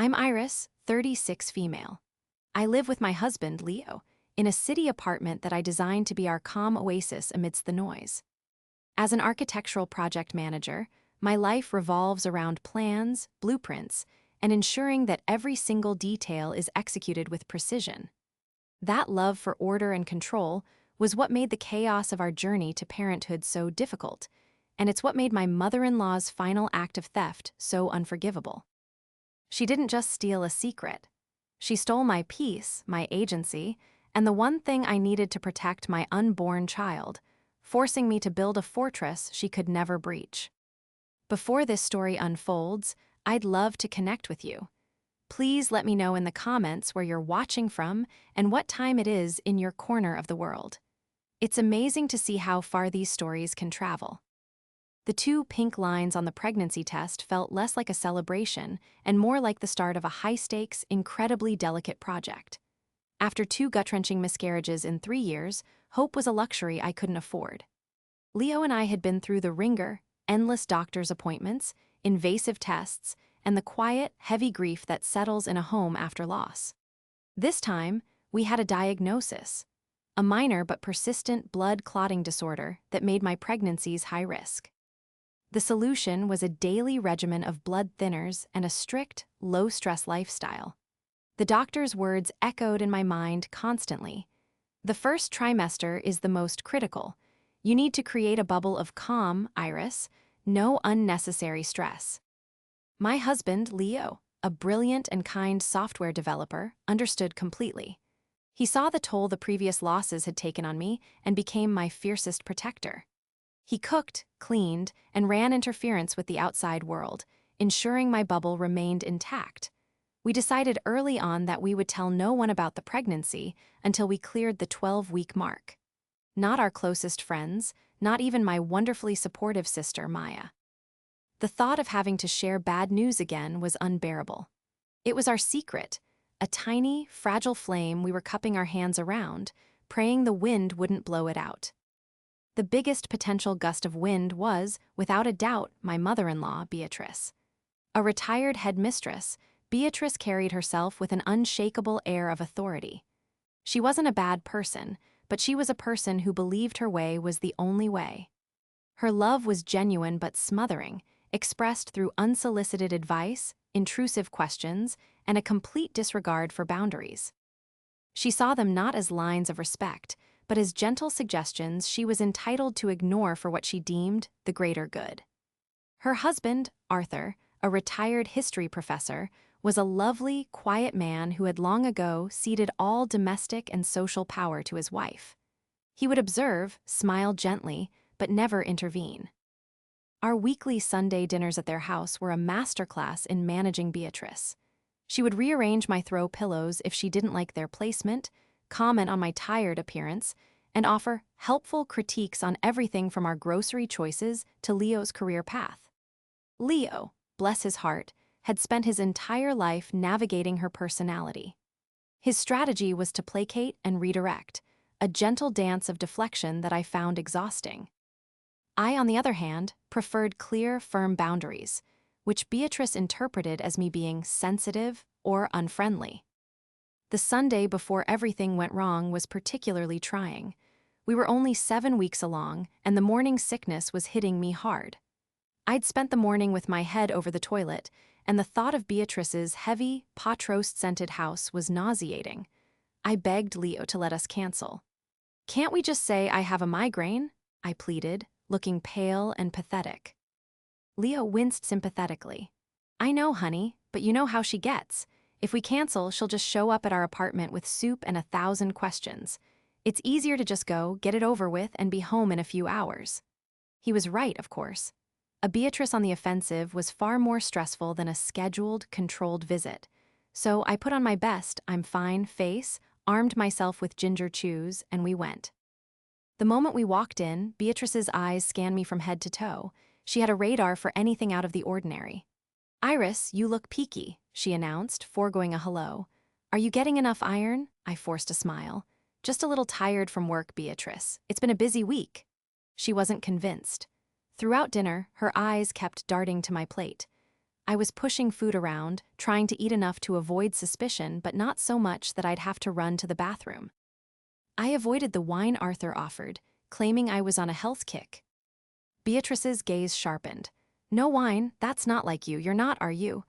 I'm Iris, 36 female. I live with my husband, Leo, in a city apartment that I designed to be our calm oasis amidst the noise. As an architectural project manager, my life revolves around plans, blueprints, and ensuring that every single detail is executed with precision. That love for order and control was what made the chaos of our journey to parenthood so difficult, and it's what made my mother-in-law's final act of theft so unforgivable. She didn't just steal a secret. She stole my peace, my agency, and the one thing I needed to protect my unborn child, forcing me to build a fortress she could never breach. Before this story unfolds, I'd love to connect with you. Please let me know in the comments where you're watching from and what time it is in your corner of the world. It's amazing to see how far these stories can travel. The 2 pink lines on the pregnancy test felt less like a celebration and more like the start of a high-stakes, incredibly delicate project. After 2 gut-wrenching miscarriages in 3 years, hope was a luxury I couldn't afford. Leo and I had been through the ringer, endless doctor's appointments, invasive tests, and the quiet, heavy grief that settles in a home after loss. This time, we had a diagnosis, a minor but persistent blood clotting disorder that made my pregnancies high risk. The solution was a daily regimen of blood thinners and a strict, low-stress lifestyle. The doctor's words echoed in my mind constantly. The first trimester is the most critical. You need to create a bubble of calm, Iris, no unnecessary stress. My husband, Leo, a brilliant and kind software developer, understood completely. He saw the toll the previous losses had taken on me and became my fiercest protector. He cooked, cleaned, and ran interference with the outside world, ensuring my bubble remained intact. We decided early on that we would tell no one about the pregnancy until we cleared the 12-week mark. Not our closest friends, not even my wonderfully supportive sister, Maya. The thought of having to share bad news again was unbearable. It was our secret, a tiny, fragile flame we were cupping our hands around, praying the wind wouldn't blow it out. The biggest potential gust of wind was, without a doubt, my mother-in-law, Beatrice. A retired headmistress, Beatrice carried herself with an unshakable air of authority. She wasn't a bad person, but she was a person who believed her way was the only way. Her love was genuine but smothering, expressed through unsolicited advice, intrusive questions, and a complete disregard for boundaries. She saw them not as lines of respect, but as gentle suggestions she was entitled to ignore for what she deemed the greater good. Her husband, Arthur, a retired history professor, was a lovely, quiet man who had long ago ceded all domestic and social power to his wife. He would observe, smile gently, but never intervene. Our weekly Sunday dinners at their house were a masterclass in managing Beatrice. She would rearrange my throw pillows if she didn't like their placement, comment on my tired appearance, and offer helpful critiques on everything from our grocery choices to Leo's career path. Leo, bless his heart, had spent his entire life navigating her personality. His strategy was to placate and redirect, a gentle dance of deflection that I found exhausting. I, on the other hand, preferred clear, firm boundaries, which Beatrice interpreted as me being sensitive or unfriendly. The Sunday before everything went wrong was particularly trying. We were only 7 weeks along, and the morning sickness was hitting me hard. I'd spent the morning with my head over the toilet, and the thought of Beatrice's heavy, pot roast-scented house was nauseating. I begged Leo to let us cancel. "Can't we just say I have a migraine?" I pleaded, looking pale and pathetic. Leo winced sympathetically. "I know, honey, but you know how she gets. If we cancel, she'll just show up at our apartment with soup and 1,000 questions. It's easier to just go, get it over with, and be home in a few hours." He was right, of course. A Beatrice on the offensive was far more stressful than a scheduled, controlled visit. So I put on my best "I'm fine" face, armed myself with ginger chews, and we went. The moment we walked in, Beatrice's eyes scanned me from head to toe. She had a radar for anything out of the ordinary. "Iris, you look peaky," she announced, foregoing a hello. "Are you getting enough iron?" I forced a smile. "Just a little tired from work, Beatrice. It's been a busy week." She wasn't convinced. Throughout dinner, her eyes kept darting to my plate. I was pushing food around, trying to eat enough to avoid suspicion, but not so much that I'd have to run to the bathroom. I avoided the wine Arthur offered, claiming I was on a health kick. Beatrice's gaze sharpened. "No wine, that's not like you, you're not, are you?"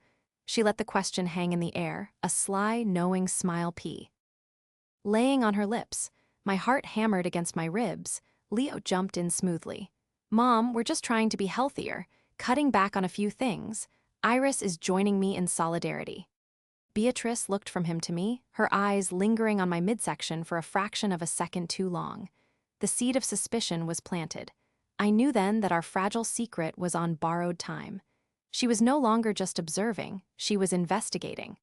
She let the question hang in the air, a sly, knowing smile laying on her lips. My heart hammered against my ribs. Leo jumped in smoothly. "Mom, we're just trying to be healthier, cutting back on a few things. Iris is joining me in solidarity." Beatrice looked from him to me, her eyes lingering on my midsection for a fraction of a second too long. The seed of suspicion was planted. I knew then that our fragile secret was on borrowed time. She was no longer just observing, she was investigating.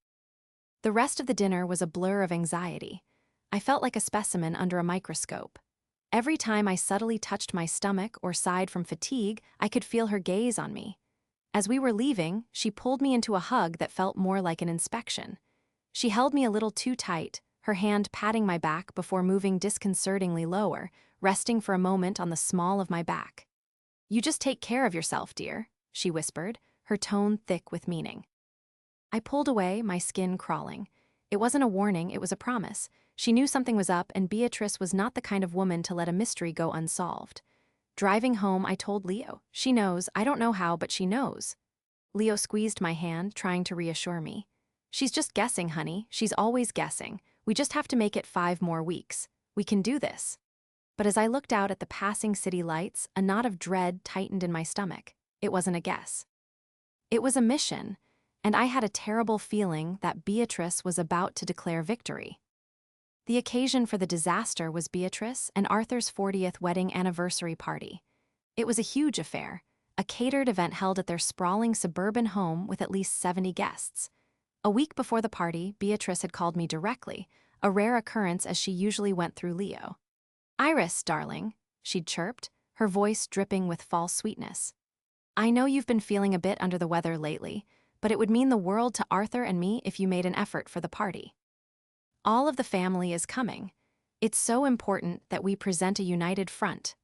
The rest of the dinner was a blur of anxiety. I felt like a specimen under a microscope. Every time I subtly touched my stomach or sighed from fatigue, I could feel her gaze on me. As we were leaving, she pulled me into a hug that felt more like an inspection. She held me a little too tight, her hand patting my back before moving disconcertingly lower, resting for a moment on the small of my back. "You just take care of yourself, dear," she whispered, her tone thick with meaning. I pulled away, my skin crawling. It wasn't a warning, it was a promise. She knew something was up, and Beatrice was not the kind of woman to let a mystery go unsolved. Driving home, I told Leo, "She knows, I don't know how, but she knows." Leo squeezed my hand, trying to reassure me. "She's just guessing, honey. She's always guessing. We just have to make it 5 more weeks. We can do this." But as I looked out at the passing city lights, a knot of dread tightened in my stomach. It wasn't a guess. It was a mission, and I had a terrible feeling that Beatrice was about to declare victory. The occasion for the disaster was Beatrice and Arthur's 40th wedding anniversary party. It was a huge affair, a catered event held at their sprawling suburban home with at least 70 guests. A week before the party, Beatrice had called me directly, a rare occurrence as she usually went through Leo. "Iris, darling," she'd chirped, her voice dripping with false sweetness. "I know you've been feeling a bit under the weather lately, but it would mean the world to Arthur and me if you made an effort for the party. All of the family is coming. It's so important that we present a united front."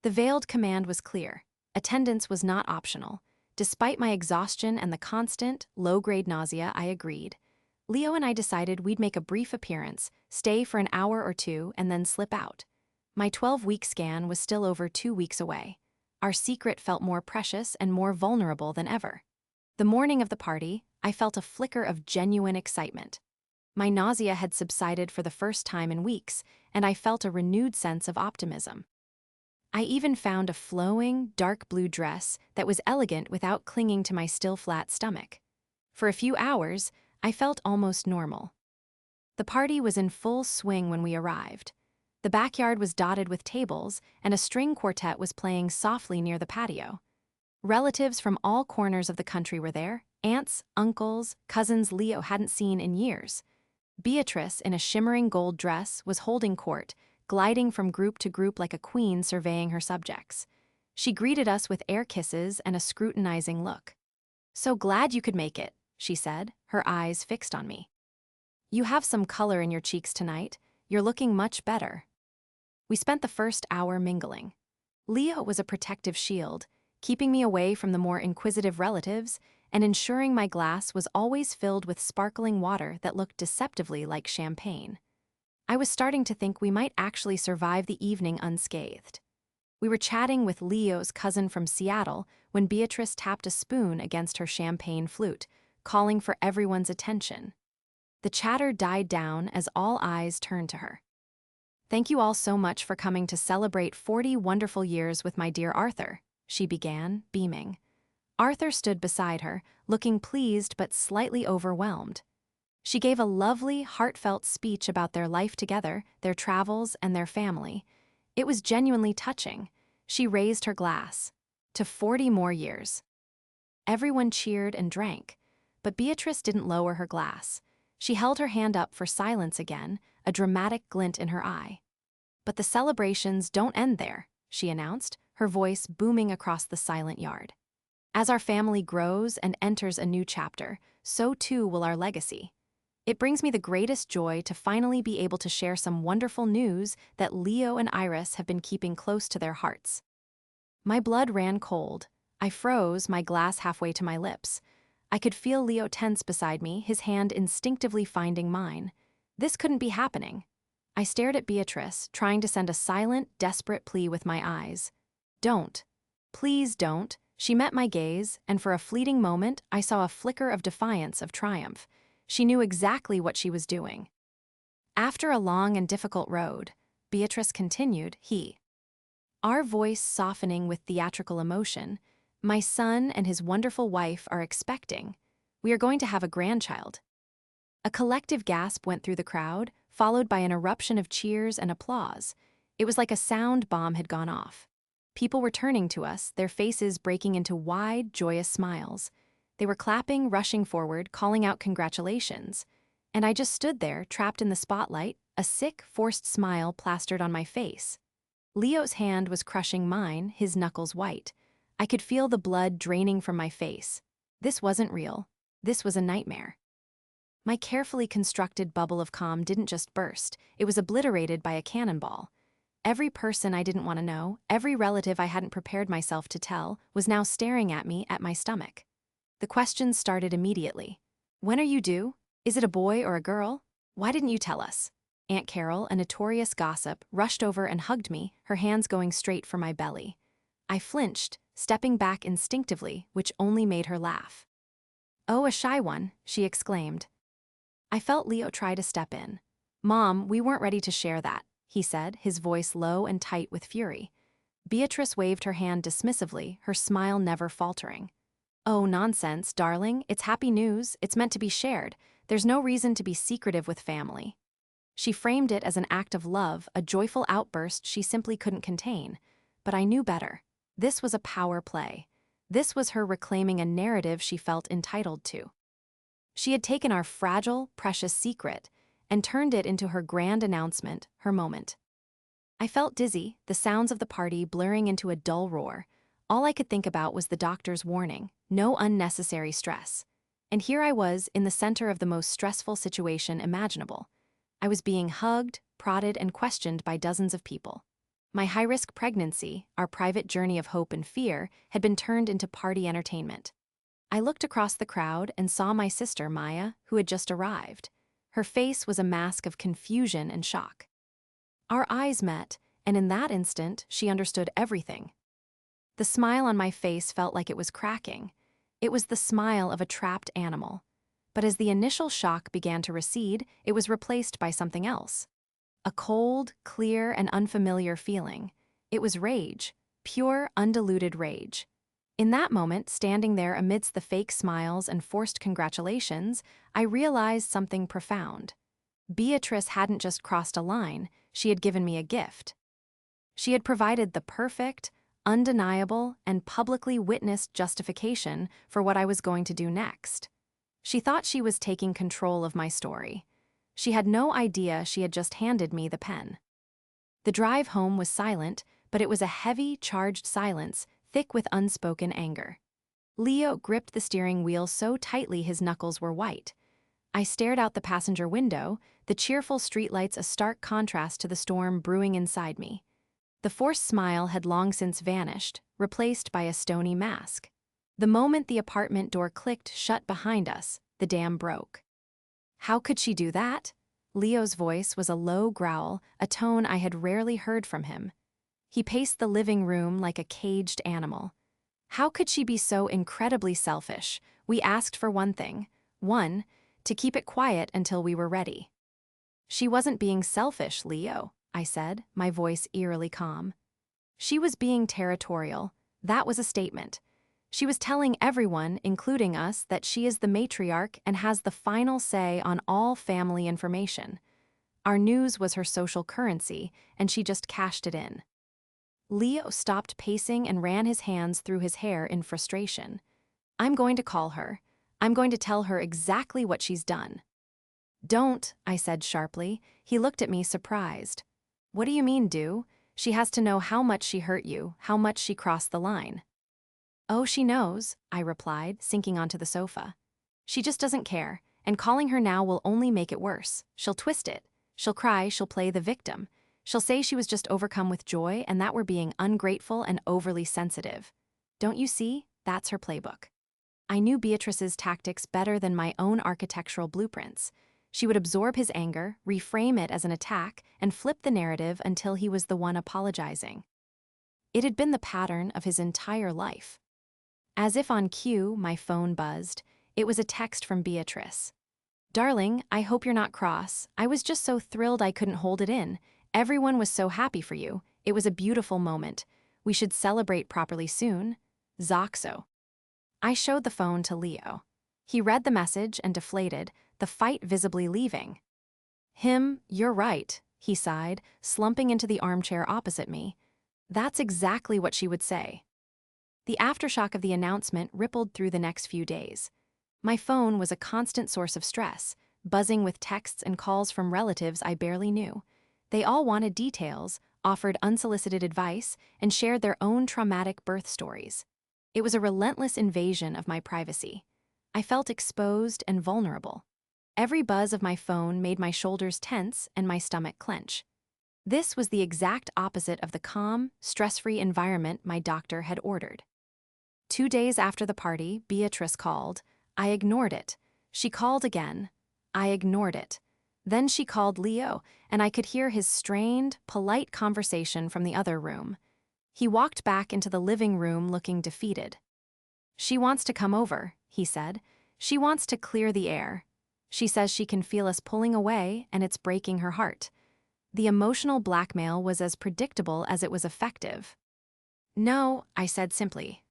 The veiled command was clear. Attendance was not optional. Despite my exhaustion and the constant, low-grade nausea, I agreed. Leo and I decided we'd make a brief appearance, stay for an hour or two, and then slip out. My 12-week scan was still over 2 weeks away. Our secret felt more precious and more vulnerable than ever. The morning of the party, I felt a flicker of genuine excitement. My nausea had subsided for the first time in weeks, and I felt a renewed sense of optimism. I even found a flowing, dark blue dress that was elegant without clinging to my still flat stomach. For a few hours, I felt almost normal. The party was in full swing when we arrived. The backyard was dotted with tables, and a string quartet was playing softly near the patio. Relatives from all corners of the country were there, aunts, uncles, cousins Leo hadn't seen in years. Beatrice, in a shimmering gold dress, was holding court, gliding from group to group like a queen surveying her subjects. She greeted us with air kisses and a scrutinizing look. "So glad you could make it," she said, her eyes fixed on me. "You have some color in your cheeks tonight. You're looking much better." We spent the first hour mingling. Leo was a protective shield, keeping me away from the more inquisitive relatives and ensuring my glass was always filled with sparkling water that looked deceptively like champagne. I was starting to think we might actually survive the evening unscathed. We were chatting with Leo's cousin from Seattle when Beatrice tapped a spoon against her champagne flute, calling for everyone's attention. The chatter died down as all eyes turned to her. "Thank you all so much for coming to celebrate 40 wonderful years with my dear Arthur," she began, beaming. Arthur stood beside her, looking pleased but slightly overwhelmed. She gave a lovely, heartfelt speech about their life together, their travels, and their family. It was genuinely touching. She raised her glass. "To 40 more years." Everyone cheered and drank, but Beatrice didn't lower her glass. She held her hand up for silence again, a dramatic glint in her eye. "But the celebrations don't end there," she announced, her voice booming across the silent yard. "As our family grows and enters a new chapter, so too will our legacy. It brings me the greatest joy to finally be able to share some wonderful news that Leo and Iris have been keeping close to their hearts." My blood ran cold. I froze, my glass halfway to my lips. I could feel Leo tense beside me, his hand instinctively finding mine. This couldn't be happening. I stared at Beatrice, trying to send a silent, desperate plea with my eyes. Don't. Please don't. She met my gaze, and for a fleeting moment, I saw a flicker of defiance, of triumph. She knew exactly what she was doing. After a long and difficult road, Beatrice continued, our voice softening with theatrical emotion, my son and his wonderful wife are expecting. We are going to have a grandchild. A collective gasp went through the crowd, followed by an eruption of cheers and applause. It was like a sound bomb had gone off. People were turning to us, their faces breaking into wide, joyous smiles. They were clapping, rushing forward, calling out congratulations. And I just stood there, trapped in the spotlight, a sick, forced smile plastered on my face. Leo's hand was crushing mine, his knuckles white. I could feel the blood draining from my face. This wasn't real. This was a nightmare. My carefully constructed bubble of calm didn't just burst, it was obliterated by a cannonball. Every person I didn't want to know, every relative I hadn't prepared myself to tell, was now staring at me, at my stomach. The questions started immediately. When are you due? Is it a boy or a girl? Why didn't you tell us? Aunt Carol, a notorious gossip, rushed over and hugged me, her hands going straight for my belly. I flinched, stepping back instinctively, which only made her laugh. Oh, a shy one, she exclaimed. I felt Leo try to step in. Mom, we weren't ready to share that, he said, his voice low and tight with fury. Beatrice waved her hand dismissively, her smile never faltering. Oh, nonsense, darling, it's happy news, it's meant to be shared. There's no reason to be secretive with family. She framed it as an act of love, a joyful outburst she simply couldn't contain. But I knew better. This was a power play. This was her reclaiming a narrative she felt entitled to. She had taken our fragile, precious secret and turned it into her grand announcement, her moment. I felt dizzy, the sounds of the party blurring into a dull roar. All I could think about was the doctor's warning, no unnecessary stress. And here I was, in the center of the most stressful situation imaginable. I was being hugged, prodded, and questioned by dozens of people. My high-risk pregnancy, our private journey of hope and fear, had been turned into party entertainment. I looked across the crowd and saw my sister, Maya, who had just arrived. Her face was a mask of confusion and shock. Our eyes met, and in that instant, she understood everything. The smile on my face felt like it was cracking. It was the smile of a trapped animal. But as the initial shock began to recede, it was replaced by something else. A cold, clear, and unfamiliar feeling. It was rage, pure, undiluted rage. In that moment, standing there amidst the fake smiles and forced congratulations, I realized something profound. Beatrice hadn't just crossed a line, she had given me a gift. She had provided the perfect, undeniable, and publicly witnessed justification for what I was going to do next. She thought she was taking control of my story. She had no idea she had just handed me the pen. The drive home was silent, but it was a heavy, charged silence, thick with unspoken anger. Leo gripped the steering wheel so tightly his knuckles were white. I stared out the passenger window, the cheerful streetlights a stark contrast to the storm brewing inside me. The forced smile had long since vanished, replaced by a stony mask. The moment the apartment door clicked shut behind us, the dam broke. How could she do that? Leo's voice was a low growl, a tone I had rarely heard from him. He paced the living room like a caged animal. How could she be so incredibly selfish? We asked for one thing. One, to keep it quiet until we were ready. She wasn't being selfish, Leo, I said, my voice eerily calm. She was being territorial. That was a statement. She was telling everyone, including us, that she is the matriarch and has the final say on all family information. Our news was her social currency, and she just cashed it in. Leo stopped pacing and ran his hands through his hair in frustration. I'm going to call her. I'm going to tell her exactly what she's done. Don't, I said sharply. He looked at me surprised. What do you mean, do? She has to know how much she hurt you, how much she crossed the line. Oh, she knows, I replied, sinking onto the sofa. She just doesn't care, and calling her now will only make it worse. She'll twist it. She'll cry, she'll play the victim. She'll say she was just overcome with joy and that we're being ungrateful and overly sensitive. Don't you see? That's her playbook. I knew Beatrice's tactics better than my own architectural blueprints. She would absorb his anger, reframe it as an attack, and flip the narrative until he was the one apologizing. It had been the pattern of his entire life. As if on cue, my phone buzzed. It was a text from Beatrice. "Darling, I hope you're not cross. I was just so thrilled I couldn't hold it in. Everyone was so happy for you. It was a beautiful moment. We should celebrate properly soon. Zoxo." I showed the phone to Leo. He read the message and deflated, the fight visibly leaving. "You're right," he sighed, slumping into the armchair opposite me. "That's exactly what she would say." The aftershock of the announcement rippled through the next few days. My phone was a constant source of stress, buzzing with texts and calls from relatives I barely knew. They all wanted details, offered unsolicited advice, and shared their own traumatic birth stories. It was a relentless invasion of my privacy. I felt exposed and vulnerable. Every buzz of my phone made my shoulders tense and my stomach clench. This was the exact opposite of the calm, stress-free environment my doctor had ordered. 2 days after the party, Beatrice called. I ignored it. She called again. I ignored it. Then she called Leo, and I could hear his strained, polite conversation from the other room. He walked back into the living room looking defeated. "She wants to come over," he said. "She wants to clear the air. She says she can feel us pulling away, and it's breaking her heart." The emotional blackmail was as predictable as it was effective. "No," I said simply.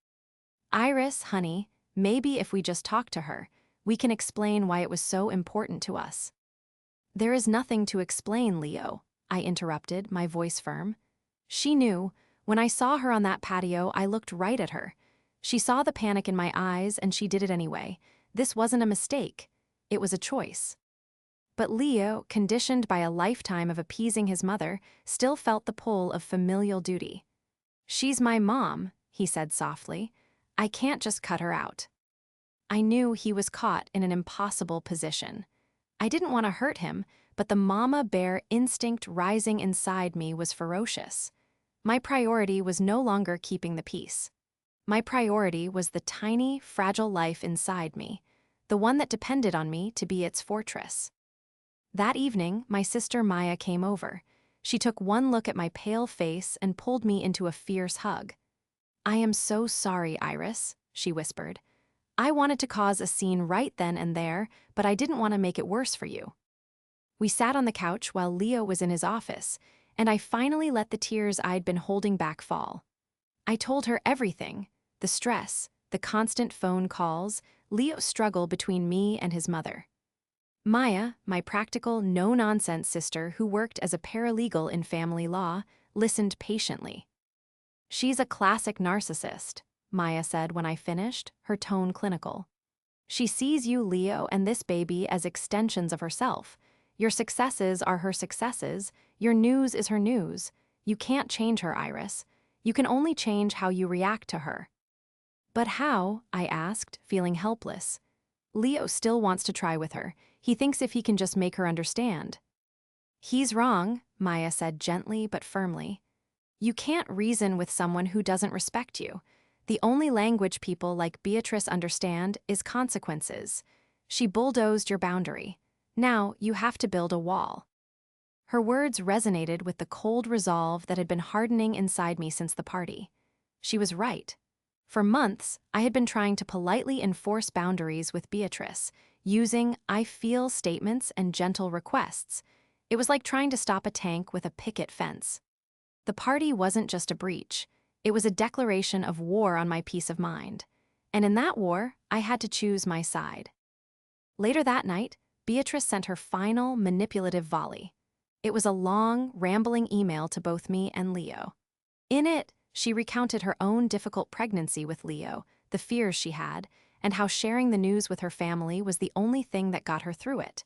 "Iris, honey, maybe if we just talk to her, we can explain why it was so important to us." "There is nothing to explain, Leo," I interrupted, my voice firm. "She knew. When I saw her on that patio, I looked right at her. She saw the panic in my eyes, and she did it anyway. This wasn't a mistake. It was a choice." But Leo, conditioned by a lifetime of appeasing his mother, still felt the pull of familial duty. "She's my mom," he said softly. "I can't just cut her out." I knew he was caught in an impossible position. I didn't want to hurt him, but the mama bear instinct rising inside me was ferocious. My priority was no longer keeping the peace. My priority was the tiny, fragile life inside me, the one that depended on me to be its fortress. That evening, my sister Maya came over. She took one look at my pale face and pulled me into a fierce hug. "I am so sorry, Iris," she whispered. "I wanted to cause a scene right then and there, but I didn't want to make it worse for you." We sat on the couch while Leo was in his office, and I finally let the tears I'd been holding back fall. I told her everything: the stress, the constant phone calls, Leo's struggle between me and his mother. Maya, my practical, no-nonsense sister who worked as a paralegal in family law, listened patiently. "She's a classic narcissist," Maya said when I finished, her tone clinical. "She sees you, Leo, and this baby as extensions of herself. Your successes are her successes, your news is her news. You can't change her, Iris. You can only change how you react to her." "But how?" I asked, feeling helpless. "Leo still wants to try with her. He thinks if he can just make her understand." "He's wrong," Maya said gently but firmly. "You can't reason with someone who doesn't respect you. The only language people like Beatrice understand is consequences. She bulldozed your boundary. Now you have to build a wall." Her words resonated with the cold resolve that had been hardening inside me since the party. She was right. For months, I had been trying to politely enforce boundaries with Beatrice, using "I feel" statements and gentle requests. It was like trying to stop a tank with a picket fence. The party wasn't just a breach. It was a declaration of war on my peace of mind. And in that war, I had to choose my side. Later that night, Beatrice sent her final, manipulative volley. It was a long, rambling email to both me and Leo. In it, she recounted her own difficult pregnancy with Leo, the fears she had, and how sharing the news with her family was the only thing that got her through it.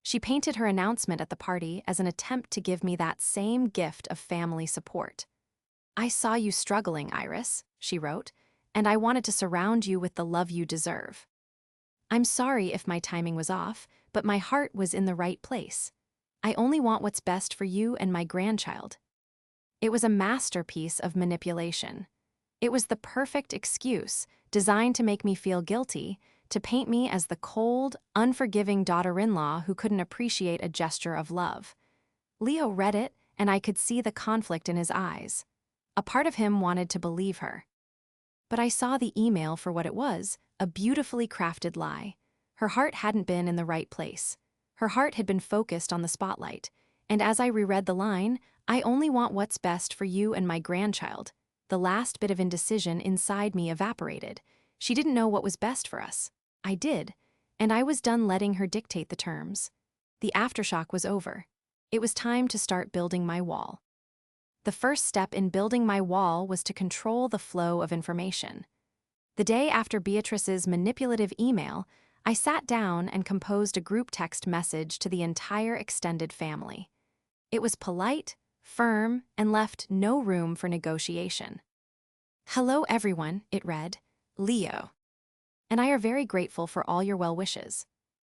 She painted her announcement at the party as an attempt to give me that same gift of family support. "I saw you struggling, Iris," she wrote, "and I wanted to surround you with the love you deserve. I'm sorry if my timing was off, but my heart was in the right place. I only want what's best for you and my grandchild." It was a masterpiece of manipulation. It was the perfect excuse, designed to make me feel guilty, to paint me as the cold, unforgiving daughter-in-law who couldn't appreciate a gesture of love. Leo read it, and I could see the conflict in his eyes. A part of him wanted to believe her. But I saw the email for what it was, a beautifully crafted lie. Her heart hadn't been in the right place. Her heart had been focused on the spotlight. And as I reread the line, "I only want what's best for you and my grandchild," the last bit of indecision inside me evaporated. She didn't know what was best for us. I did, and I was done letting her dictate the terms. The aftershock was over. It was time to start building my wall. The first step in building my wall was to control the flow of information. The day after Beatrice's manipulative email, I sat down and composed a group text message to the entire extended family. It was polite, firm, and left no room for negotiation. "Hello everyone," it read. "Leo and I are very grateful for all your well wishes.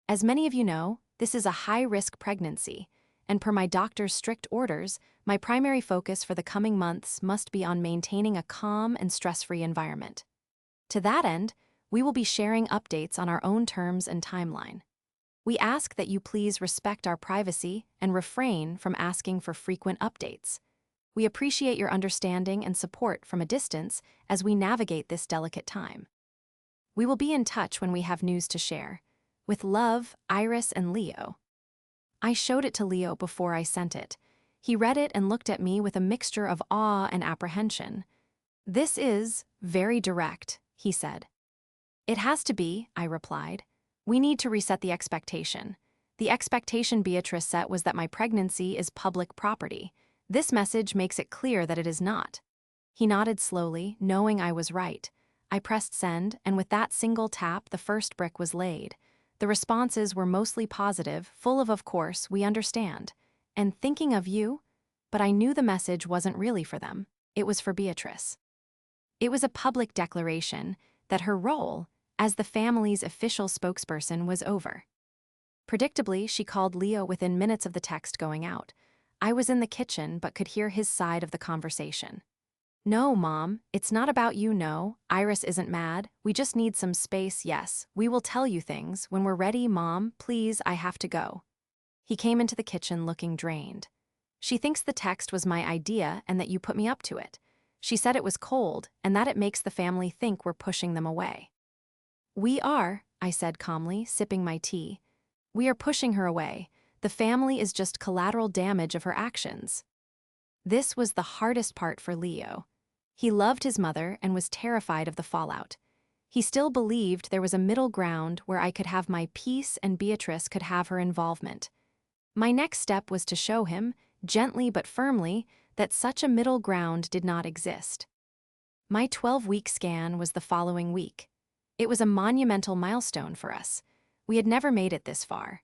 As many of you know, this is a high-risk pregnancy, and per my doctor's strict orders, my primary focus for the coming months must be on maintaining a calm and stress-free environment. To that end, we will be sharing updates on our own terms and timeline. We ask that you please respect our privacy and refrain from asking for frequent updates. We appreciate your understanding and support from a distance as we navigate this delicate time. We will be in touch when we have news to share. With love, Iris and Leo." I showed it to Leo before I sent it. He read it and looked at me with a mixture of awe and apprehension. "This is very direct," he said. "It has to be," I replied. "We need to reset the expectation. The expectation Beatrice set was that my pregnancy is public property. This message makes it clear that it is not." He nodded slowly, knowing I was right. I pressed send, and with that single tap, the first brick was laid. The responses were mostly positive, full of course, we understand. And thinking of you, but I knew the message wasn't really for them. It was for Beatrice. It was a public declaration that her role as the family's official spokesperson was over. Predictably, she called Leo within minutes of the text going out. I was in the kitchen but could hear his side of the conversation. "No, Mom, it's not about you, no. Iris isn't mad. We just need some space, yes. We will tell you things. When we're ready, Mom, please, I have to go." He came into the kitchen looking drained. "She thinks the text was my idea and that you put me up to it. She said it was cold and that it makes the family think we're pushing them away." "We are," I said calmly, sipping my tea. "We are pushing her away. The family is just collateral damage of her actions." This was the hardest part for Leo. He loved his mother and was terrified of the fallout. He still believed there was a middle ground where I could have my peace and Beatrice could have her involvement. My next step was to show him, gently but firmly, that such a middle ground did not exist. My 12-week scan was the following week. It was a monumental milestone for us. We had never made it this far.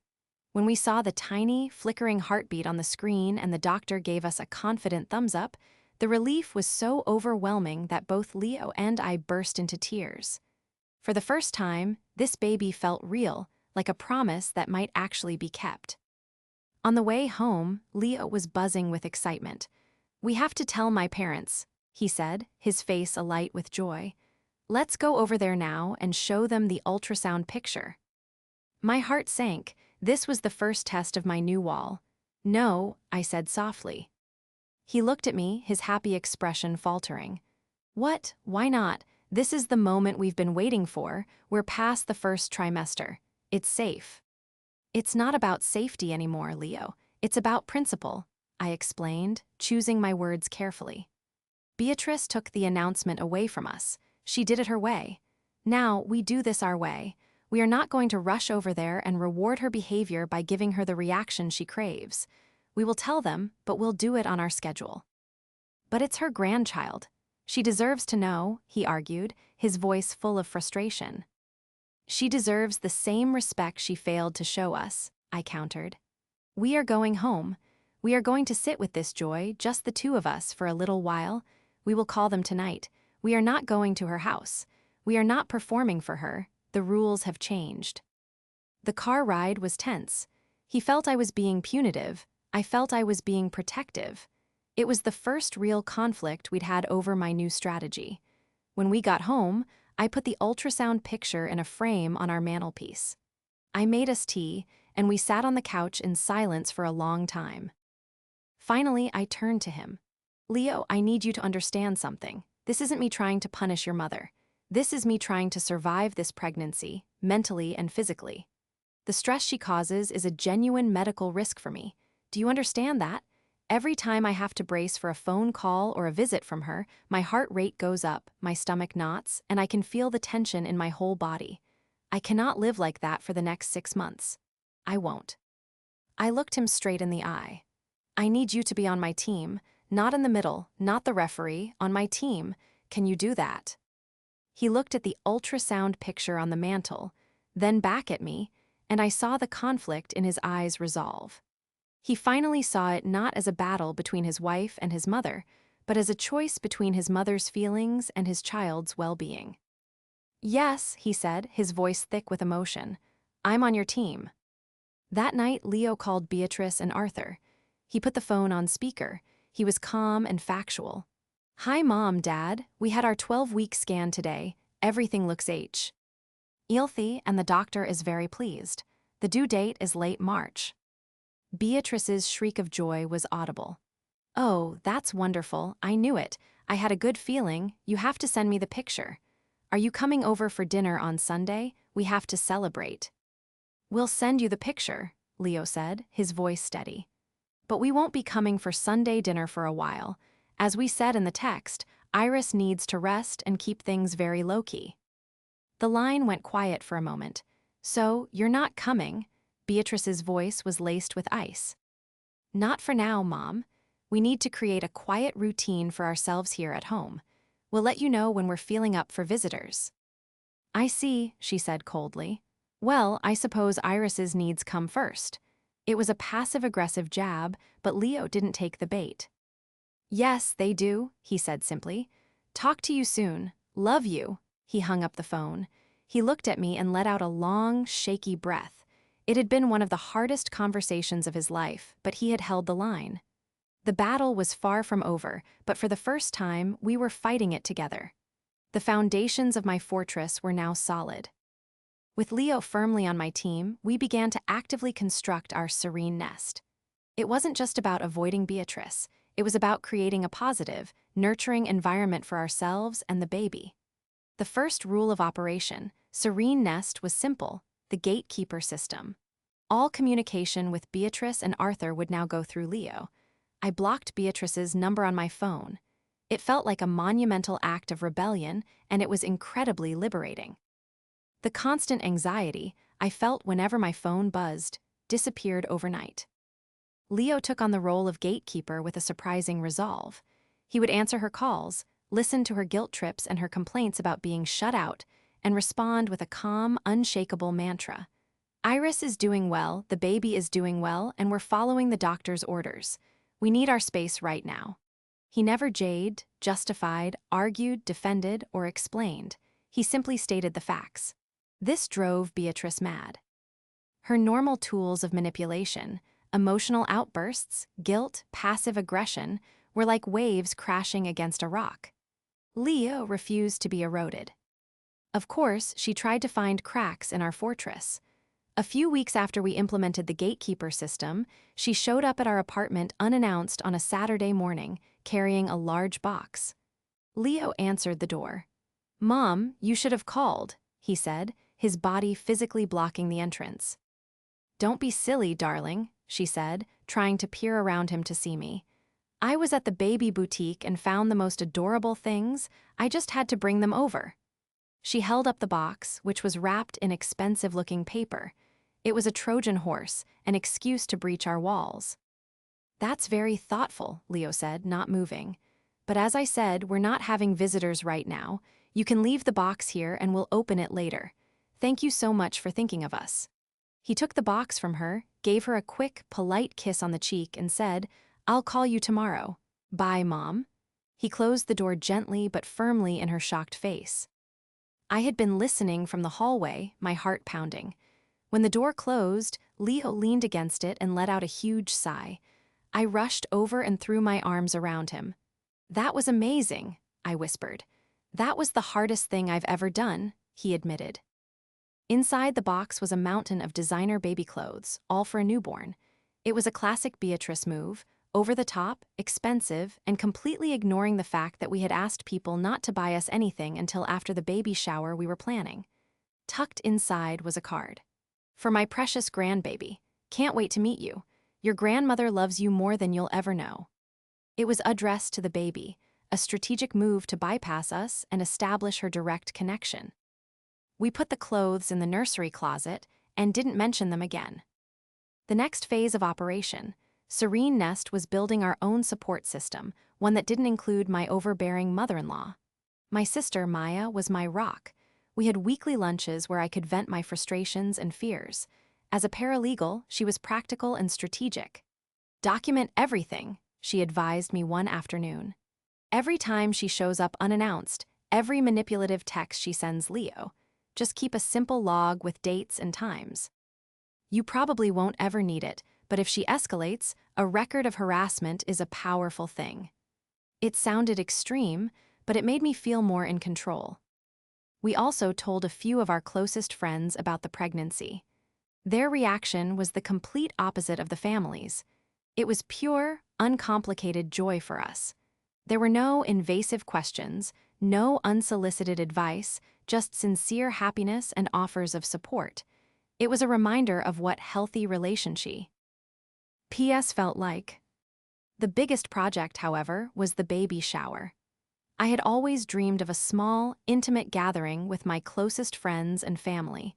When we saw the tiny, flickering heartbeat on the screen and the doctor gave us a confident thumbs up, the relief was so overwhelming that both Leo and I burst into tears. For the first time, this baby felt real, like a promise that might actually be kept. On the way home, Leo was buzzing with excitement. "We have to tell my parents," he said, his face alight with joy. "Let's go over there now and show them the ultrasound picture." My heart sank. This was the first test of my new wall. "No," I said softly. He looked at me, his happy expression faltering. "What? Why not? This is the moment we've been waiting for. We're past the first trimester. It's safe." "It's not about safety anymore, Leo. It's about principle," I explained, choosing my words carefully. Beatrice took the announcement away from us. She did it her way. Now we do this our way. We are not going to rush over there and reward her behavior by giving her the reaction she craves. We will tell them, but we'll do it on our schedule. "But it's her grandchild. She deserves to know," he argued, his voice full of frustration. "She deserves the same respect she failed to show us," I countered. "We are going home. We are going to sit with this joy, just the two of us, for a little while. We will call them tonight. We are not going to her house. We are not performing for her. The rules have changed." The car ride was tense. He felt I was being punitive. I felt I was being protective. It was the first real conflict we'd had over my new strategy. When we got home, I put the ultrasound picture in a frame on our mantelpiece. I made us tea, and we sat on the couch in silence for a long time. Finally, I turned to him. Leo, I need you to understand something. This isn't me trying to punish your mother. This is me trying to survive this pregnancy, mentally and physically. The stress she causes is a genuine medical risk for me. Do you understand that? Every time I have to brace for a phone call or a visit from her, my heart rate goes up, my stomach knots, and I can feel the tension in my whole body. I cannot live like that for the next 6 months. I won't. I looked him straight in the eye. I need you to be on my team, not in the middle, not the referee, on my team. Can you do that? He looked at the ultrasound picture on the mantel, then back at me, and I saw the conflict in his eyes resolve. He finally saw it not as a battle between his wife and his mother, but as a choice between his mother's feelings and his child's well-being. Yes, he said, his voice thick with emotion. I'm on your team. That night, Leo called Beatrice and Arthur. He put the phone on speaker. He was calm and factual. Hi, Mom, Dad. We had our 12-week scan today. Everything looks healthy, and the doctor is very pleased. The due date is late March. Beatrice's shriek of joy was audible. Oh, that's wonderful. I knew it. I had a good feeling. You have to send me the picture. Are you coming over for dinner on Sunday? We have to celebrate. We'll send you the picture, Leo said, his voice steady. But we won't be coming for Sunday dinner for a while. As we said in the text, Iris needs to rest and keep things very low-key. The line went quiet for a moment. So, you're not coming? Beatrice's voice was laced with ice. Not for now, Mom. We need to create a quiet routine for ourselves here at home. We'll let you know when we're feeling up for visitors. I see, she said coldly. Well, I suppose Iris's needs come first. It was a passive-aggressive jab, but Leo didn't take the bait. Yes, they do, he said simply. Talk to you soon. Love you. He hung up the phone. He looked at me and let out a long, shaky breath. It had been one of the hardest conversations of his life, but he had held the line. The battle was far from over, but for the first time, we were fighting it together. The foundations of my fortress were now solid. With Leo firmly on my team, we began to actively construct our serene nest. It wasn't just about avoiding Beatrice. It was about creating a positive, nurturing environment for ourselves and the baby. The first rule of operation, Serene Nest, was simple: the gatekeeper system. All communication with Beatrice and Arthur would now go through Leo. I blocked Beatrice's number on my phone. It felt like a monumental act of rebellion, and it was incredibly liberating. The constant anxiety I felt whenever my phone buzzed disappeared overnight. Leo took on the role of gatekeeper with a surprising resolve. He would answer her calls, listen to her guilt trips and her complaints about being shut out, and respond with a calm, unshakable mantra. Iris is doing well, the baby is doing well, and we're following the doctor's orders. We need our space right now. He never jaded, justified, argued, defended, or explained. He simply stated the facts. This drove Beatrice mad. Her normal tools of manipulation, emotional outbursts, guilt, passive aggression, were like waves crashing against a rock. Leo refused to be eroded. Of course, she tried to find cracks in our fortress. A few weeks after we implemented the gatekeeper system, she showed up at our apartment unannounced on a Saturday morning, carrying a large box. Leo answered the door. "Mom, you should have called," he said, his body physically blocking the entrance. "Don't be silly, darling," she said, trying to peer around him to see me. "I was at the baby boutique and found the most adorable things. I just had to bring them over." She held up the box, which was wrapped in expensive-looking paper. It was a Trojan horse, an excuse to breach our walls. "That's very thoughtful," Leo said, not moving. "But as I said, we're not having visitors right now. You can leave the box here and we'll open it later. Thank you so much for thinking of us." He took the box from her, gave her a quick, polite kiss on the cheek, and said, "I'll call you tomorrow. Bye, Mom." He closed the door gently but firmly in her shocked face. I had been listening from the hallway, my heart pounding. When the door closed, Leo leaned against it and let out a huge sigh. I rushed over and threw my arms around him. "That was amazing," I whispered. That was the hardest thing I've ever done, he admitted. Inside the box was a mountain of designer baby clothes, all for a newborn. It was a classic Beatrice move, over the top, expensive, and completely ignoring the fact that we had asked people not to buy us anything until after the baby shower we were planning. Tucked inside was a card. For my precious grandbaby, can't wait to meet you. Your grandmother loves you more than you'll ever know. It was addressed to the baby, a strategic move to bypass us and establish her direct connection. We put the clothes in the nursery closet and didn't mention them again. The next phase of operation, Serene Nest was building our own support system, one that didn't include my overbearing mother-in-law. My sister, Maya, was my rock. We had weekly lunches where I could vent my frustrations and fears. As a paralegal, she was practical and strategic. Document everything, she advised me one afternoon. Every time she shows up unannounced, every manipulative text she sends Leo, just keep a simple log with dates and times. You probably won't ever need it, but if she escalates, a record of harassment is a powerful thing. It sounded extreme, but it made me feel more in control. We also told a few of our closest friends about the pregnancy. Their reaction was the complete opposite of the family's. It was pure, uncomplicated joy for us. There were no invasive questions, no unsolicited advice, just sincere happiness and offers of support. It was a reminder of what healthy relationship PS felt like. The biggest project, however, was the baby shower. I had always dreamed of a small, intimate gathering with my closest friends and family,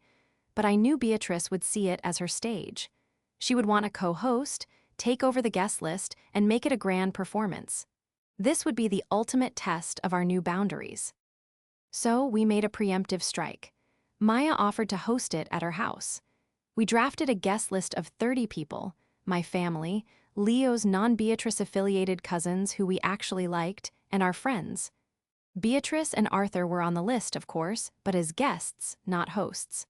but I knew Beatrice would see it as her stage. She would want a co-host, take over the guest list, and make it a grand performance. This would be the ultimate test of our new boundaries. So we made a preemptive strike. Maya offered to host it at her house. We drafted a guest list of 30 people, my family, Leo's non-Beatrice-affiliated cousins who we actually liked, and our friends. Beatrice and Arthur were on the list, of course, but as guests, not hosts.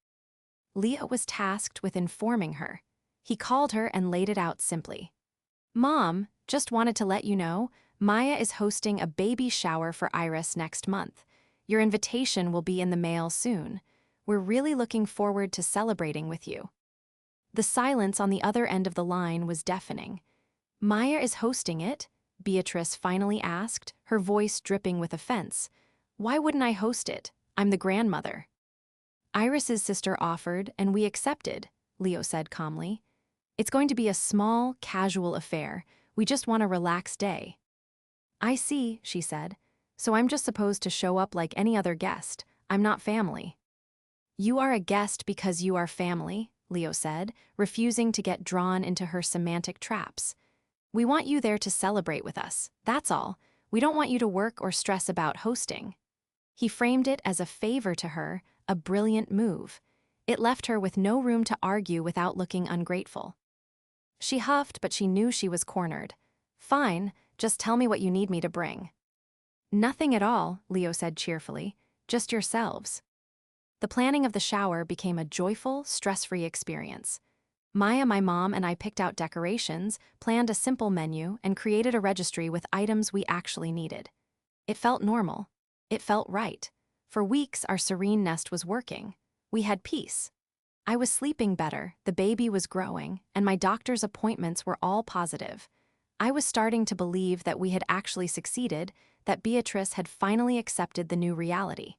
Leo was tasked with informing her. He called her and laid it out simply. Mom, just wanted to let you know, Maya is hosting a baby shower for Iris next month. Your invitation will be in the mail soon. We're really looking forward to celebrating with you. The silence on the other end of the line was deafening. Maya is hosting it? Beatrice finally asked, her voice dripping with offense. Why wouldn't I host it? I'm the grandmother. Iris's sister offered, and we accepted, Leo said calmly. It's going to be a small, casual affair. We just want a relaxed day. I see, she said. So I'm just supposed to show up like any other guest. I'm not family. You are a guest because you are family, Leo said, refusing to get drawn into her semantic traps. We want you there to celebrate with us, that's all. We don't want you to work or stress about hosting. He framed it as a favor to her, a brilliant move. It left her with no room to argue without looking ungrateful. She huffed, but she knew she was cornered. Fine, just tell me what you need me to bring. Nothing at all, Leo said cheerfully, just yourselves. The planning of the shower became a joyful, stress-free experience. Maya, my mom, and I picked out decorations, planned a simple menu, and created a registry with items we actually needed. It felt normal. It felt right. For weeks, our Serene Nest was working. We had peace. I was sleeping better, the baby was growing, and my doctor's appointments were all positive. I was starting to believe that we had actually succeeded, that Beatrice had finally accepted the new reality.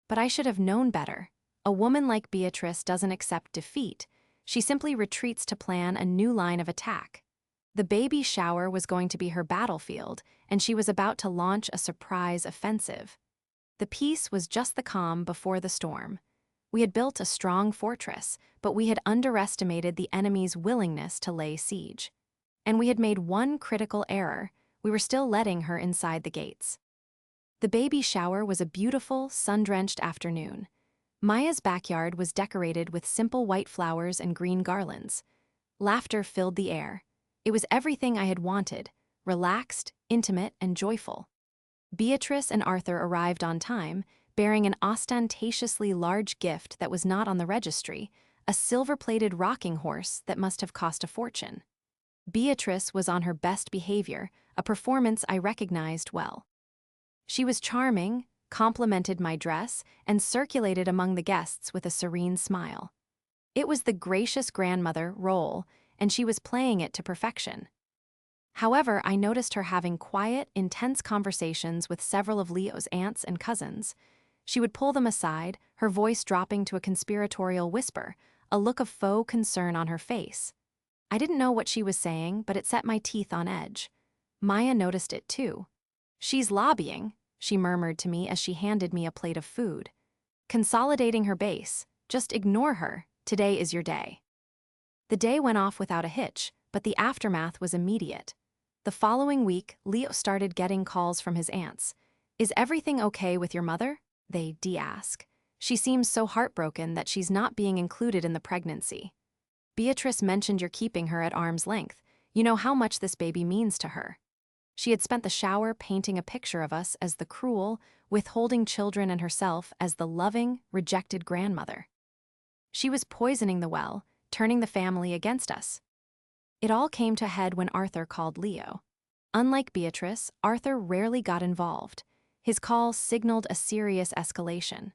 But I should have known better. A woman like Beatrice doesn't accept defeat. She simply retreats to plan a new line of attack. The baby shower was going to be her battlefield, and she was about to launch a surprise offensive. The peace was just the calm before the storm. We had built a strong fortress, but we had underestimated the enemy's willingness to lay siege. And we had made one critical error. We were still letting her inside the gates. The baby shower was a beautiful, sun-drenched afternoon. Maya's backyard was decorated with simple white flowers and green garlands. Laughter filled the air. It was everything I had wanted, relaxed, intimate, and joyful. Beatrice and Arthur arrived on time, bearing an ostentatiously large gift that was not on the registry, a silver-plated rocking horse that must have cost a fortune. Beatrice was on her best behavior, a performance I recognized well. She was charming, complimented my dress, and circulated among the guests with a serene smile. It was the gracious grandmother role, and she was playing it to perfection. However, I noticed her having quiet, intense conversations with several of Leo's aunts and cousins. She would pull them aside, her voice dropping to a conspiratorial whisper, a look of faux concern on her face. I didn't know what she was saying, but it set my teeth on edge. Maya noticed it too. "She's lobbying," she murmured to me as she handed me a plate of food. "Consolidating her base. Just ignore her. Today is your day." The day went off without a hitch, but the aftermath was immediate. The following week, Leo started getting calls from his aunts. "Is everything okay with your mother?" they ask. "She seems so heartbroken that she's not being included in the pregnancy. Beatrice mentioned you're keeping her at arm's length. You know how much this baby means to her." She had spent the shower painting a picture of us as the cruel, withholding children and herself as the loving, rejected grandmother. She was poisoning the well, turning the family against us. It all came to a head when Arthur called Leo. Unlike Beatrice, Arthur rarely got involved. His call signaled a serious escalation.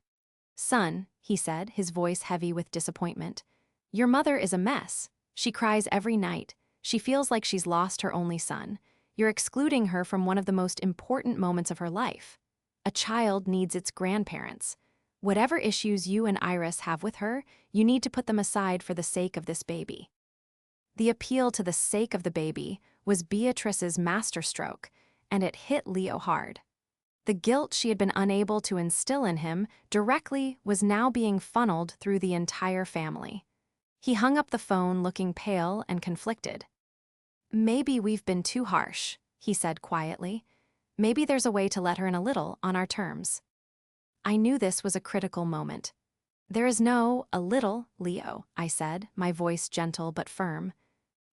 "Son," he said, his voice heavy with disappointment, "your mother is a mess. She cries every night. She feels like she's lost her only son. You're excluding her from one of the most important moments of her life. A child needs its grandparents. Whatever issues you and Iris have with her, you need to put them aside for the sake of this baby." The appeal to the sake of the baby was Beatrice's masterstroke, and it hit Leo hard. The guilt she had been unable to instill in him directly was now being funneled through the entire family. He hung up the phone looking pale and conflicted. "Maybe we've been too harsh," he said quietly. "Maybe there's a way to let her in a little on our terms." I knew this was a critical moment. "There is no a little, Leo," I said, my voice gentle but firm.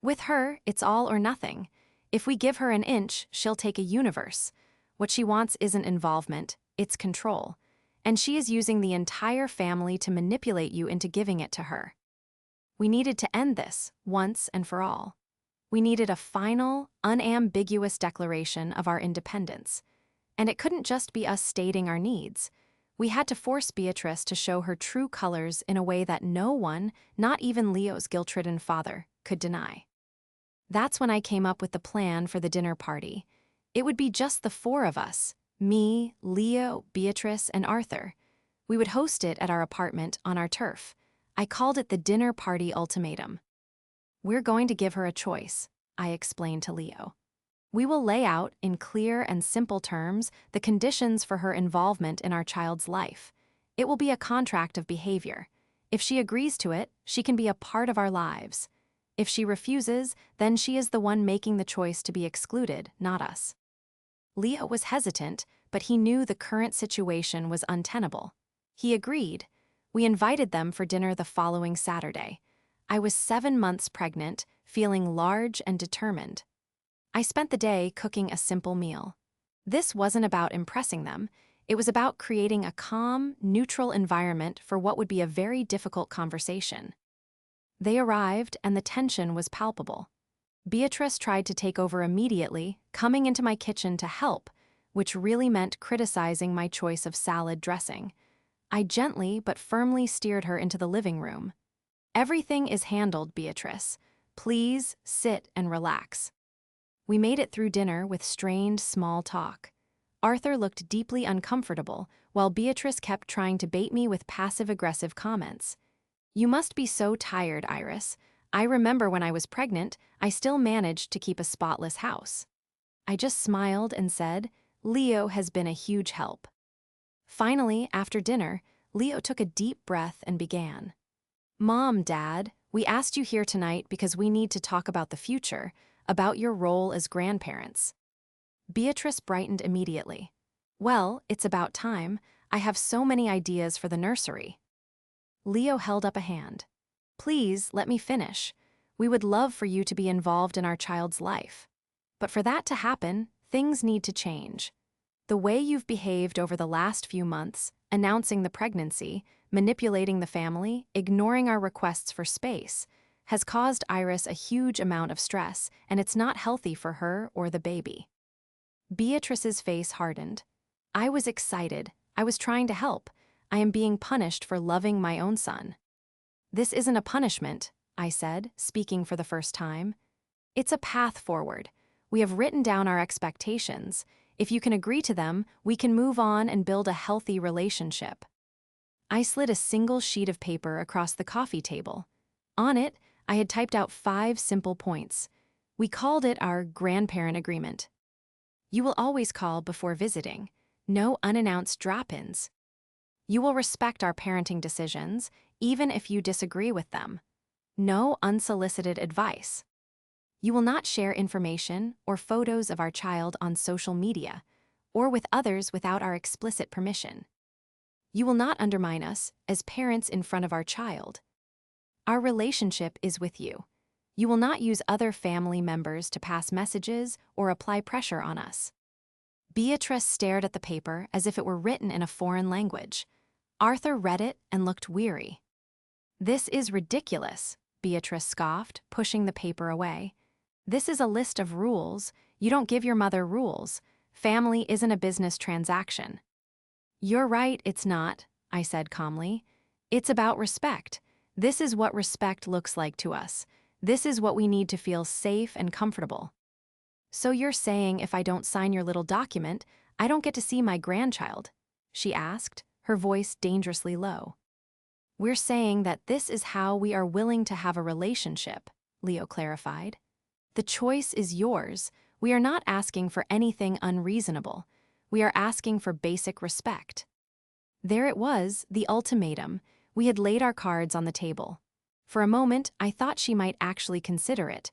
"With her, it's all or nothing. If we give her an inch, she'll take a universe. What she wants isn't involvement, it's control. And she is using the entire family to manipulate you into giving it to her. We needed to end this, once and for all. We needed a final, unambiguous declaration of our independence. And it couldn't just be us stating our needs. We had to force Beatrice to show her true colors in a way that no one, not even Leo's guilt-ridden father, could deny. That's when I came up with the plan for the dinner party. It would be just the four of us, me, Leo, Beatrice, and Arthur. We would host it at our apartment on our turf. I called it the dinner party ultimatum. "We're going to give her a choice," I explained to Leo. "We will lay out, in clear and simple terms, the conditions for her involvement in our child's life. It will be a contract of behavior. If she agrees to it, she can be a part of our lives. If she refuses, then she is the one making the choice to be excluded, not us." Leo was hesitant, but he knew the current situation was untenable. He agreed. We invited them for dinner the following Saturday. I was 7 months pregnant, feeling large and determined. I spent the day cooking a simple meal. This wasn't about impressing them. It was about creating a calm, neutral environment for what would be a very difficult conversation. They arrived, and the tension was palpable. Beatrice tried to take over immediately, coming into my kitchen to help, which really meant criticizing my choice of salad dressing. I gently but firmly steered her into the living room. "Everything is handled, Beatrice. Please sit and relax." We made it through dinner with strained, small talk. Arthur looked deeply uncomfortable, while Beatrice kept trying to bait me with passive-aggressive comments. "You must be so tired, Iris. I remember when I was pregnant, I still managed to keep a spotless house." I just smiled and said, "Leo has been a huge help." Finally, after dinner, Leo took a deep breath and began. "Mom, Dad, we asked you here tonight because we need to talk about the future, about your role as grandparents." Beatrice brightened immediately. "Well, it's about time. I have so many ideas for the nursery." Leo held up a hand. "Please, let me finish. We would love for you to be involved in our child's life. But for that to happen, things need to change. The way you've behaved over the last few months, announcing the pregnancy, manipulating the family, ignoring our requests for space, has caused Iris a huge amount of stress, and it's not healthy for her or the baby." Beatrice's face hardened. I was excited. I was trying to help. I am being punished for loving my own son." "This isn't a punishment," I said, speaking for the first time. "It's a path forward. We have written down our expectations. If you can agree to them, we can move on and build a healthy relationship." I slid a single sheet of paper across the coffee table. On it, I had typed out 5 simple points. We called it our grandparent agreement. You will always call before visiting. No unannounced drop-ins. You will respect our parenting decisions, even if you disagree with them. No unsolicited advice. You will not share information or photos of our child on social media or with others without our explicit permission. You will not undermine us as parents in front of our child. Our relationship is with you. You will not use other family members to pass messages or apply pressure on us. Beatrice stared at the paper as if it were written in a foreign language. Arthur read it and looked weary. "This is ridiculous," Beatrice scoffed, pushing the paper away. "This is a list of rules. You don't give your mother rules. Family isn't a business transaction." "You're right, it's not," I said calmly. "It's about respect. This is what respect looks like to us. This is what we need to feel safe and comfortable." "So you're saying if I don't sign your little document, I don't get to see my grandchild?" she asked, her voice dangerously low. "We're saying that this is how we are willing to have a relationship," Leo clarified. "The choice is yours. We are not asking for anything unreasonable. We are asking for basic respect." There it was, the ultimatum. We had laid our cards on the table. For a moment, I thought she might actually consider it.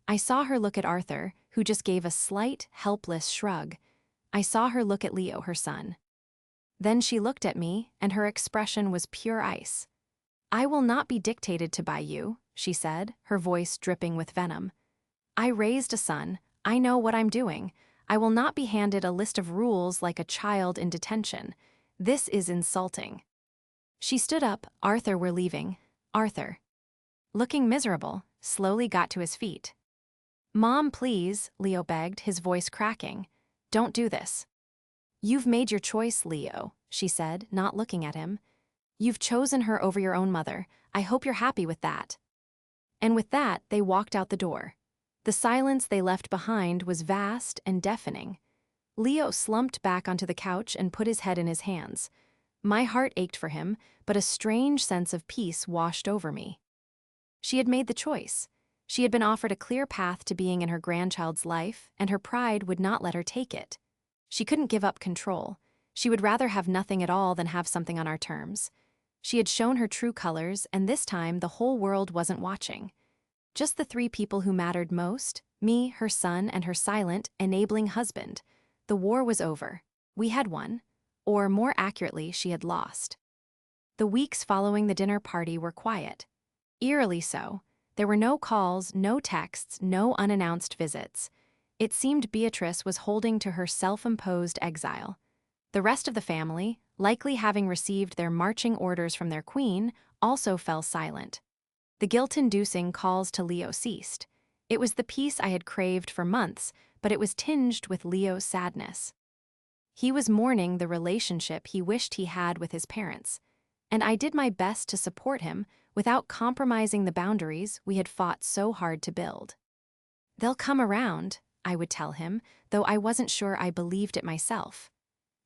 I saw her look at Arthur, who just gave a slight, helpless shrug. I saw her look at Leo, her son. Then she looked at me, and her expression was pure ice. "I will not be dictated to by you," she said, her voice dripping with venom. "I raised a son. I know what I'm doing. I will not be handed a list of rules like a child in detention. This is insulting." She stood up. "Arthur, we're leaving." Arthur, looking miserable, slowly got to his feet. "Mom, please," Leo begged, his voice cracking. "Don't do this." "You've made your choice, Leo," she said, not looking at him. "You've chosen her over your own mother. I hope you're happy with that." And with that, they walked out the door. The silence they left behind was vast and deafening. Leo slumped back onto the couch and put his head in his hands. My heart ached for him, but a strange sense of peace washed over me. She had made the choice. She had been offered a clear path to being in her grandchild's life, and her pride would not let her take it. She couldn't give up control. She would rather have nothing at all than have something on our terms. She had shown her true colors, and this time the whole world wasn't watching. Just the 3 people who mattered most, me, her son, and her silent, enabling husband. The war was over. We had won. Or, more accurately, she had lost. The weeks following the dinner party were quiet. Eerily so. There were no calls, no texts, no unannounced visits. It seemed Beatrice was holding to her self-imposed exile. The rest of the family, likely having received their marching orders from their queen, also fell silent. The guilt-inducing calls to Leo ceased. It was the peace I had craved for months, but it was tinged with Leo's sadness. He was mourning the relationship he wished he had with his parents, and I did my best to support him without compromising the boundaries we had fought so hard to build. "They'll come around," I would tell him, though I wasn't sure I believed it myself.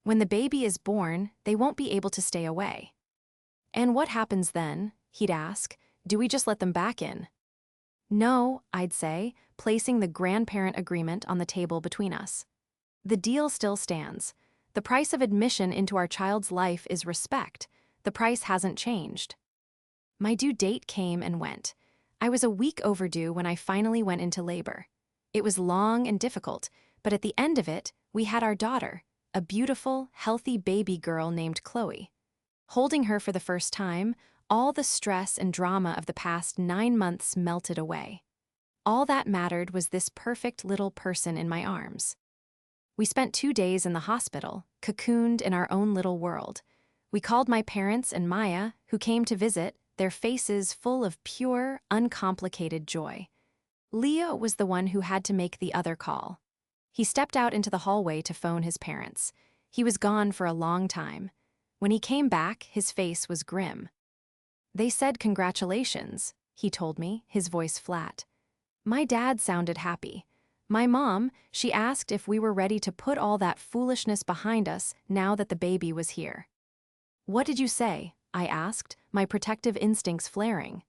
"When the baby is born, they won't be able to stay away." "And what happens then?" he'd ask. "Do we just let them back in?" "No," I'd say, placing the grandparent agreement on the table between us. "The deal still stands. The price of admission into our child's life is respect. The price hasn't changed." My due date came and went. I was a week overdue when I finally went into labor. It was long and difficult, but at the end of it, we had our daughter, a beautiful, healthy baby girl named Chloe. Holding her for the first time, all the stress and drama of the past 9 months melted away. All that mattered was this perfect little person in my arms. We spent 2 days in the hospital, cocooned in our own little world. We called my parents and Maya, who came to visit, their faces full of pure, uncomplicated joy. Leo was the one who had to make the other call. He stepped out into the hallway to phone his parents. He was gone for a long time. When he came back, his face was grim. "They said congratulations," he told me, his voice flat. My dad sounded happy. My mom, she asked if we were ready to put all that foolishness behind us now that the baby was here. "What did you say?" I asked, my protective instincts flaring.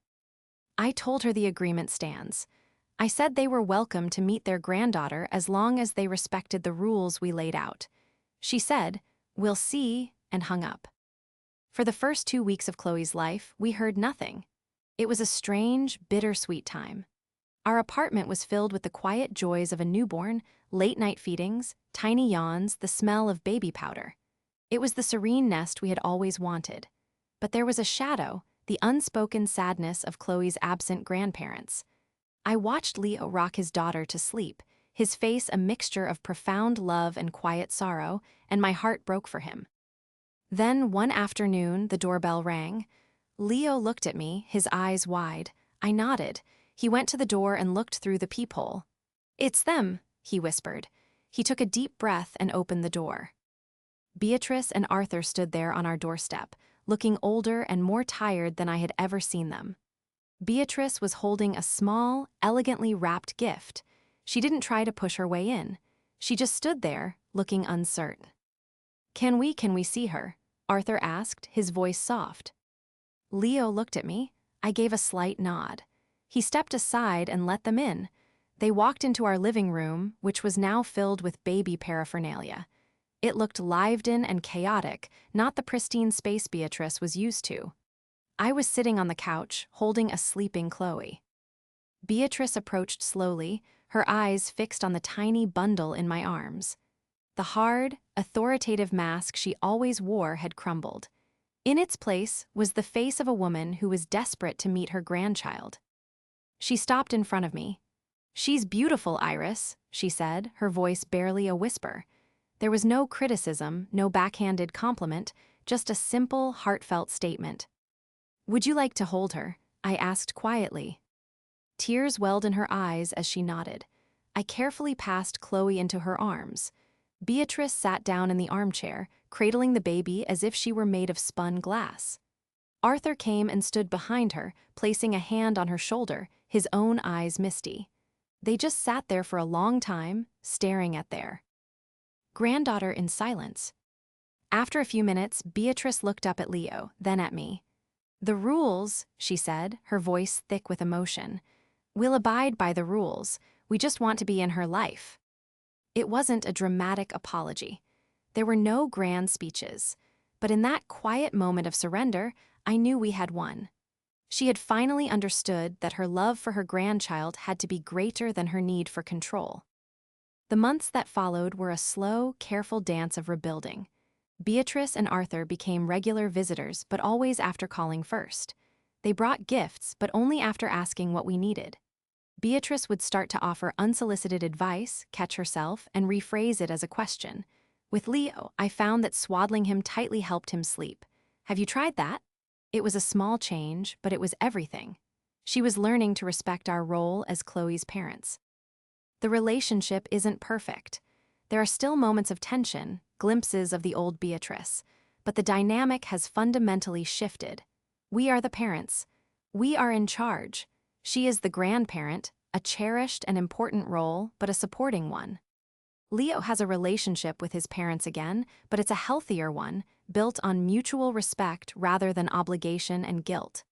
I told her the agreement stands. I said they were welcome to meet their granddaughter as long as they respected the rules we laid out. She said, "We'll see," and hung up. For the first 2 weeks of Chloe's life, we heard nothing. It was a strange, bittersweet time. Our apartment was filled with the quiet joys of a newborn, late-night feedings, tiny yawns, the smell of baby powder. It was the serene nest we had always wanted. But there was a shadow, the unspoken sadness of Chloe's absent grandparents. I watched Leo rock his daughter to sleep, his face a mixture of profound love and quiet sorrow, and my heart broke for him. Then, one afternoon, the doorbell rang. Leo looked at me, his eyes wide. I nodded. He went to the door and looked through the peephole. "It's them," he whispered. He took a deep breath and opened the door. Beatrice and Arthur stood there on our doorstep, looking older and more tired than I had ever seen them. Beatrice was holding a small, elegantly wrapped gift. She didn't try to push her way in. She just stood there, looking uncertain. Can we see her?" Arthur asked, his voice soft. Leo looked at me. I gave a slight nod. He stepped aside and let them in. They walked into our living room, which was now filled with baby paraphernalia. It looked lived-in and chaotic, not the pristine space Beatrice was used to. I was sitting on the couch, holding a sleeping Chloe. Beatrice approached slowly, her eyes fixed on the tiny bundle in my arms. The hard, authoritative mask she always wore had crumbled. In its place was the face of a woman who was desperate to meet her grandchild. She stopped in front of me. "She's beautiful, Iris," she said, her voice barely a whisper. There was no criticism, no backhanded compliment, just a simple, heartfelt statement. "Would you like to hold her?" I asked quietly. Tears welled in her eyes as she nodded. I carefully passed Chloe into her arms. Beatrice sat down in the armchair, cradling the baby as if she were made of spun glass. Arthur came and stood behind her, placing a hand on her shoulder, his own eyes misty. They just sat there for a long time, staring at their granddaughter in silence. After a few minutes, Beatrice looked up at Leo, then at me. "The rules," she said, her voice thick with emotion. "We'll abide by the rules. We just want to be in her life." It wasn't a dramatic apology. There were no grand speeches. But in that quiet moment of surrender, I knew we had won. She had finally understood that her love for her grandchild had to be greater than her need for control. The months that followed were a slow, careful dance of rebuilding. Beatrice and Arthur became regular visitors, but always after calling first. They brought gifts, but only after asking what we needed. Beatrice would start to offer unsolicited advice, catch herself, and rephrase it as a question. With Leo, I found that swaddling him tightly helped him sleep. "Have you tried that?" It was a small change, but it was everything. She was learning to respect our role as Chloe's parents. The relationship isn't perfect. There are still moments of tension, glimpses of the old Beatrice, but the dynamic has fundamentally shifted. We are the parents. We are in charge. She is the grandparent, a cherished and important role, but a supporting one. Leo has a relationship with his parents again, but it's a healthier one, built on mutual respect rather than obligation and guilt.